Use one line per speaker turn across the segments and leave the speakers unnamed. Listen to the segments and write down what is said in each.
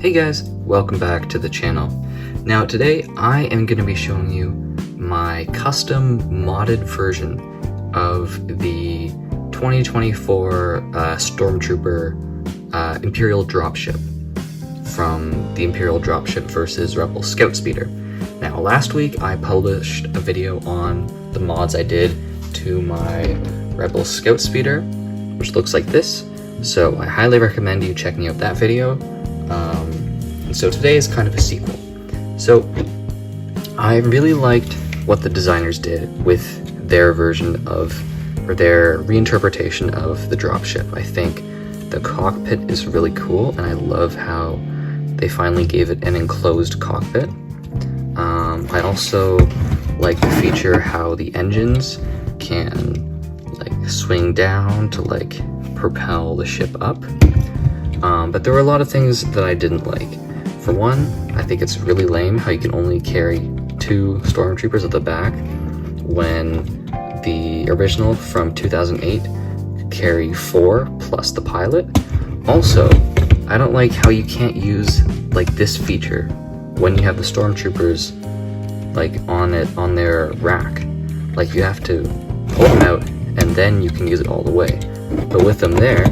Hey guys, welcome back to the channel. Now today I am going to be showing you my custom modded version of the 2024 Stormtrooper Imperial Dropship from the Imperial Dropship versus Rebel Scout Speeder. Now last week I published a video on the mods I did to my Rebel Scout Speeder, which looks like this, so I highly recommend you checking out that video. And so today is kind of a sequel. So I really liked what the designers did with their version of, or their reinterpretation of the dropship. I think the cockpit is really cool, and I love how they finally gave it an enclosed cockpit. I also like the feature how the engines can like swing down to like propel the ship up. But there were a lot of things that I didn't like. For one, I think it's really lame how you can only carry 2 stormtroopers at the back when the original from 2008 could carry 4 plus the pilot. Also, I don't like how you can't use like this feature when you have the stormtroopers like on their rack. Like you have to pull them out and then you can use it all the way. But with them there,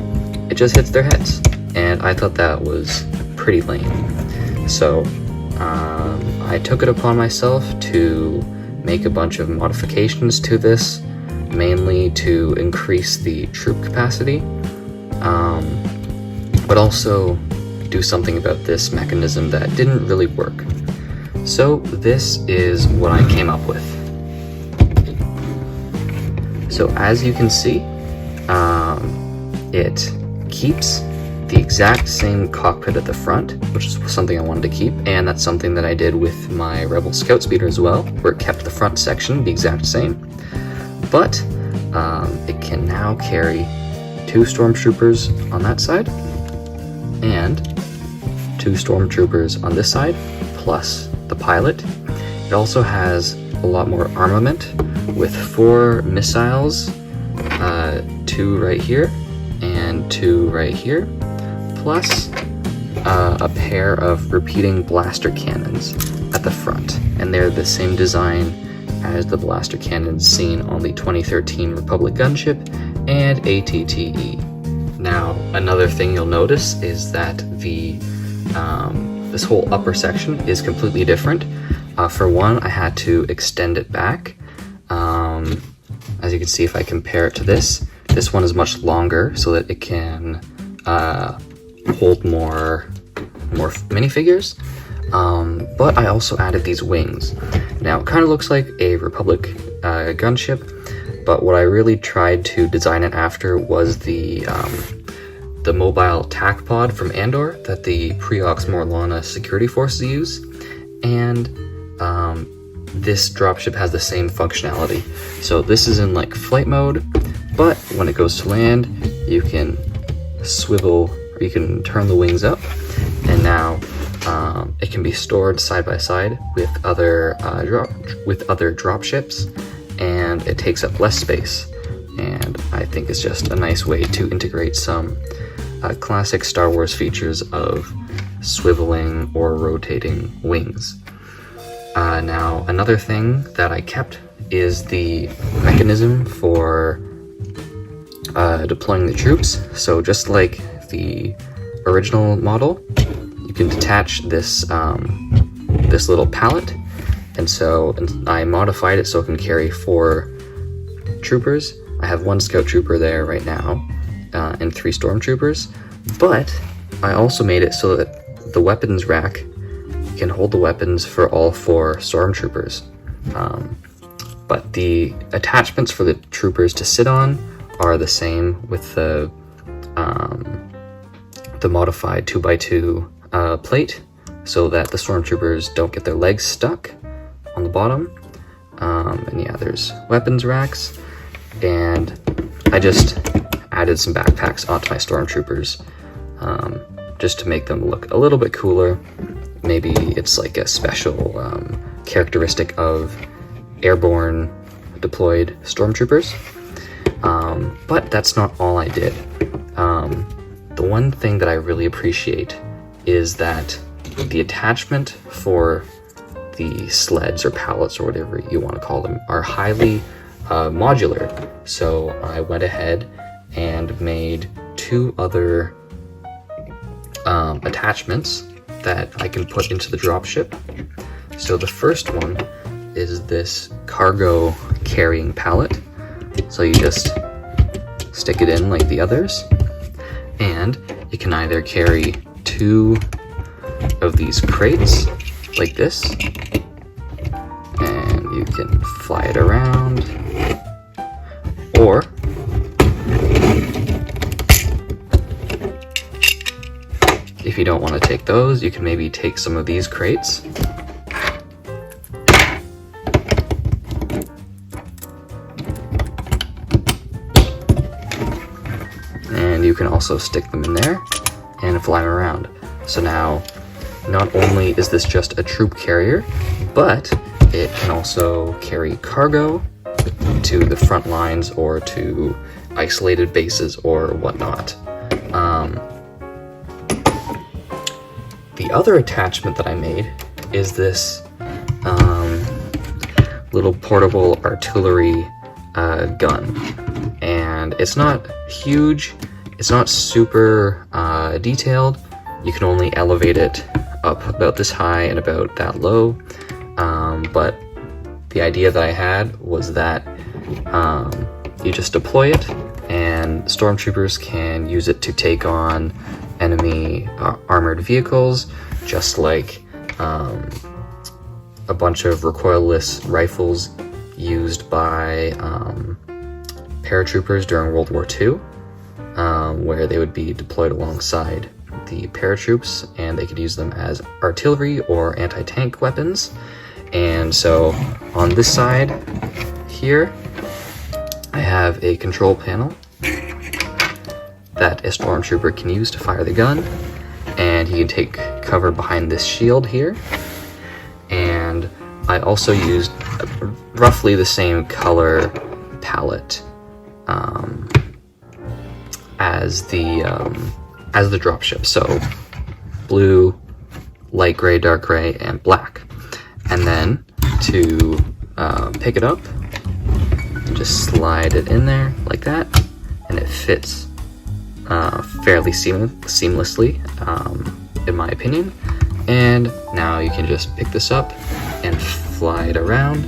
it just hits their heads. And I thought that was pretty lame. So I took it upon myself to make a bunch of modifications to this, mainly to increase the troop capacity, but also do something about this mechanism that didn't really work. So this is what I came up with. So as you can see, it keeps the exact same cockpit at the front, which is something I wanted to keep, and that's something that I did with my Rebel Scout Speeder as well, where it kept the front section the exact same. But it can now carry 2 stormtroopers on that side and 2 stormtroopers on this side, plus the pilot. It also has a lot more armament with 4 missiles, 2 right here and 2 right here, plus a pair of repeating blaster cannons at the front, and they're the same design as the blaster cannons seen on the 2013 Republic gunship and ATTE. Now, another thing you'll notice is that the this whole upper section is completely different. For one, I had to extend it back. As you can see, if I compare it to this one is much longer so that it can hold more minifigures, but I also added these wings. Now it kind of looks like a Republic gunship, but what I really tried to design it after was the mobile tac pod from Andor that the Preox Morlana security forces use, and this dropship has the same functionality. So this is in like flight mode, but when it goes to land, you can swivel, or you can turn the wings up, and now it can be stored side by side with other dropships, and it takes up less space. And I think it's just a nice way to integrate some classic Star Wars features of swiveling or rotating wings. Now, another thing that I kept is the mechanism for deploying the troops. So just like the original model, you can detach this this little pallet, and so I modified it so it can carry 4 troopers. I have 1 scout trooper there right now, and 3 stormtroopers, but I also made it so that the weapons rack can hold the weapons for all 4 stormtroopers. But the attachments for the troopers to sit on are the same with the modified 2x2 plate, so that the stormtroopers don't get their legs stuck on the bottom. And yeah, there's weapons racks, and I just added some backpacks onto my stormtroopers just to make them look a little bit cooler. Maybe it's like a special characteristic of airborne deployed stormtroopers. But that's not all I did. The one thing that I really appreciate is that the attachment for the sleds or pallets or whatever you want to call them are highly modular. So I went ahead and made 2 other attachments that I can put into the dropship. So the first one is this cargo carrying pallet. So you just stick it in like the others, and you can either carry 2 of these crates like this, and you can fly it around, or if you don't want to take those, you can maybe take some of these crates and you can also stick them in there and fly them around. So now, not only is this just a troop carrier, but it can also carry cargo to the front lines or to isolated bases or whatnot. The other attachment that I made is this little portable artillery gun. And it's not huge, it's not super detailed. You can only elevate it up about this high and about that low. But the idea that I had was that you just deploy it and stormtroopers can use it to take on enemy armored vehicles, just like a bunch of recoilless rifles used by paratroopers during World War II, where they would be deployed alongside the paratroops and they could use them as artillery or anti-tank weapons. And so on this side here, I have a control panel that a stormtrooper can use to fire the gun, and he can take cover behind this shield here. And I also used roughly the same color palette as the dropship, so blue, light gray, dark gray, and black. And then to pick it up, just slide it in there like that, and it fits fairly seamlessly, in my opinion. And now you can just pick this up and fly it around,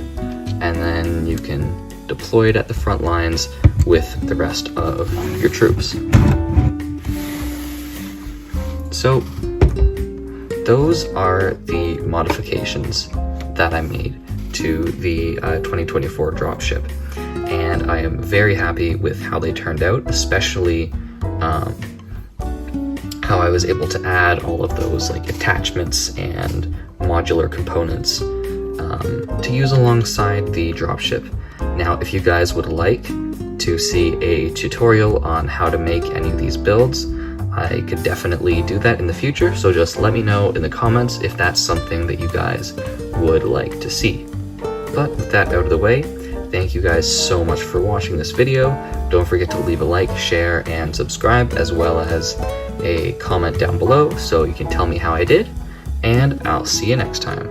and then you can deploy it at the front lines with the rest of your troops. So those are the modifications that I made to the 2024 dropship, and I am very happy with how they turned out, especially how I was able to add all of those like attachments and modular components to use alongside the dropship. Now, if you guys would like to see a tutorial on how to make any of these builds, I could definitely do that in the future, so just let me know in the comments if that's something that you guys would like to see. But with that out of the way, thank you guys so much for watching this video. Don't forget to leave a like, share, and subscribe, as well as a comment down below so you can tell me how I did, and I'll see you next time.